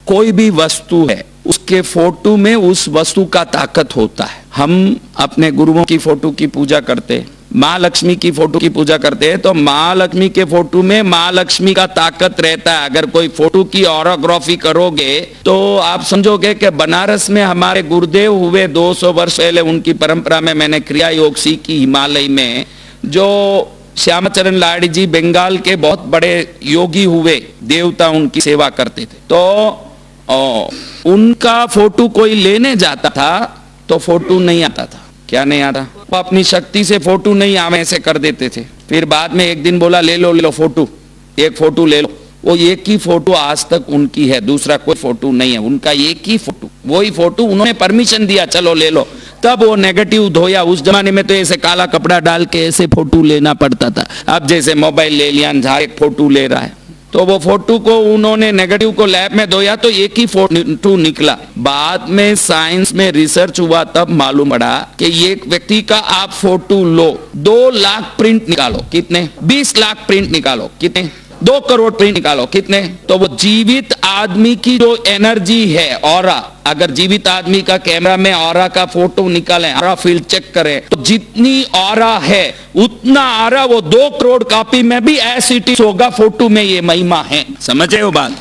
कोई भी वस्तु है उसके फोटो में उस वस्तु का ताकत होता है। हम अपने गुरुओं की फोटो की पूजा करते हैं, माँ लक्ष्मी की फोटो की पूजा करते हैं, तो माँ लक्ष्मी के फोटो में माँ लक्ष्मी का ताकत रहता है। अगर कोई फोटो की ऑरोग्राफी करोगे तो आप समझोगे कि बनारस में हमारे गुरुदेव हुए 200 वर्ष पहले, उनकी परंपरा में मैंने क्रिया योग सीखी हिमालय में। जो श्यामाचरण लाहिड़ी जी बंगाल के बहुत बड़े योगी हुए, देवता उनकी सेवा करते थे, तो उनका फोटो कोई लेने जाता था तो फोटो नहीं आता था। क्या नहीं आता? वो अपनी शक्ति से फोटो नहीं आवे ऐसे कर देते थे। फिर बाद में एक दिन बोला ले लो फोटो, एक फोटो ले लो। वो एक ही फोटो आज तक उनकी है, दूसरा कोई फोटो नहीं है, उनका एक ही फोटो, वही फोटो उन्होंने परमिशन दिया चलो ले लो। तब वो नेगेटिव धोया। उस जमाने में तो ऐसे काला कपड़ा डाल के ऐसे फोटो लेना पड़ता था। अब जैसे मोबाइल ले लिया, जहाँ एक फोटो ले रहा है, तो वो फोटो को उन्होंने नेगेटिव को लैब में धोया तो एक ही फोटो निकला। बाद में साइंस में रिसर्च हुआ, तब मालूम पड़ा कि एक व्यक्ति का आप फोटो लो, 2 लाख प्रिंट निकालो, कितने? 20 लाख प्रिंट निकालो, कितने? 2 करोड़ प्रिंट निकालो, कितने? तो वो जीवित आदमी की जो एनर्जी है, ऑरा, अगर जीवित आदमी का कैमरा में ऑरा का फोटो निकालें, ऑरा फील्ड चेक करें, तो जितनी ऑरा है उतना ऑरा वो 2 करोड़ कॉपी में भी एज इट इज होगा। फोटो में ये महिमा है, समझे हो बात?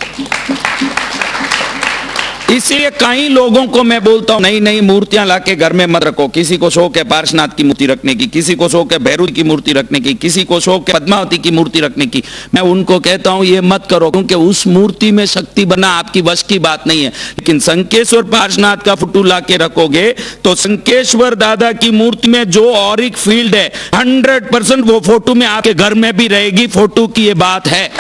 इसलिए कई लोगों को मैं बोलता हूं नहीं मूर्तियां लाके घर में मत रखो। किसी को शौक है पार्श्वनाथ की मूर्ति रखने की, किसी को शौक है भैरव की मूर्ति रखने की, किसी को शौक है पद्मावती की मूर्ति रखने की। मैं उनको कहता हूं ये मत करो, क्योंकि उस मूर्ति में शक्ति बना आपकी वश की बात नहीं है। लेकिन संकेश्वर पार्श्वनाथ का फोटो लाके रखोगे तो संकेश्वर दादा की मूर्ति में जो ऑरिक फील्ड है 100% वो फोटो में आपके घर में भी रहेगी। फोटो की ये बात है।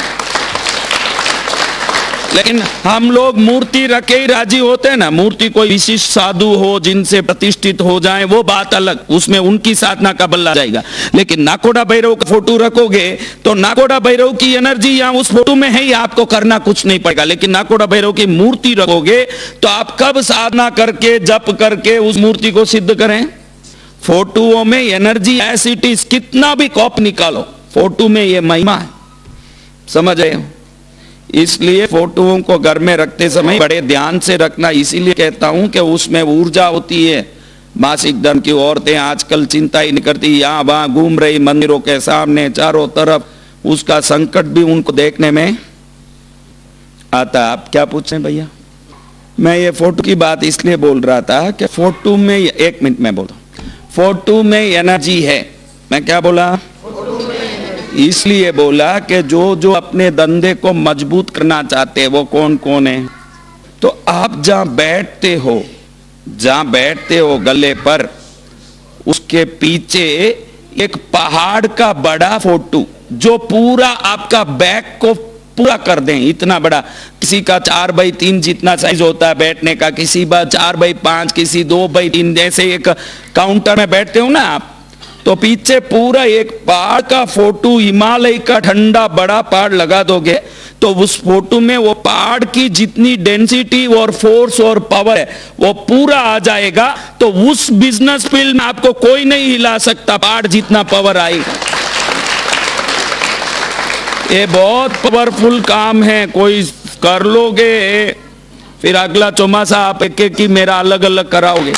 लेकिन हम लोग मूर्ति रखे ही राजी होते हैं ना। मूर्ति कोई विशिष्ट साधु हो जिनसे प्रतिष्ठित हो जाए वो बात अलग, उसमें उनकी साधना का बल्ला जाएगा। लेकिन नाकोड़ा भैरव का फोटो रखोगे तो नाकोड़ा भैरव की एनर्जी यहाँ उस फोटो में है ही, आपको करना कुछ नहीं पड़ेगा। लेकिन नाकोड़ा भैरव की मूर्ति रखोगे तो आप कब साधना करके जप करके उस मूर्ति को सिद्ध करें? फोटोओं में एनर्जी ऐसी इट इज, कितना भी कॉप निकालो, फोटो में ये महिमा है, समझ रहे हो? इसलिए फोटोओं को घर में रखते समय बड़े ध्यान से रखना। इसीलिए कहता हूं कि उसमें ऊर्जा होती है। मासिक धर्म की औरतें आजकल चिंता ही नहीं करती, यहाँ वहां घूम रही मंदिरों के सामने चारों तरफ, उसका संकट भी उनको देखने में आता। आप क्या पूछ रहे हैं भैया? मैं ये फोटो की बात इसलिए बोल रहा था कि फोटो में, 1 मिनट में बोलता हूं, फोटो में एनर्जी है। मैं क्या बोला? इसलिए बोला कि जो अपने धंधे को मजबूत करना चाहते हैं वो कौन कौन है। तो आप जहां बैठते हो गले पर, उसके पीछे एक पहाड़ का बड़ा फोटो जो पूरा आपका बैक को पूरा कर दें, इतना बड़ा। किसी का 4x3 जितना साइज होता है बैठने का, किसी का 4x5, किसी 2x3, जैसे एक काउंटर में बैठते हो ना आप, तो पीछे पूरा एक पहाड़ का फोटो, हिमालय का ठंडा बड़ा पहाड़ लगा दोगे तो उस फोटो में वो पहाड़ की जितनी डेंसिटी और फोर्स और पावर है वो पूरा आ जाएगा। तो उस बिजनेस फील्ड में आपको कोई नहीं हिला सकता, पहाड़ जितना पावर आएगा। ये बहुत पावरफुल काम है, कोई कर लोगे फिर अगला चौमासा आप एक एक की मेरा अलग अलग कराओगे।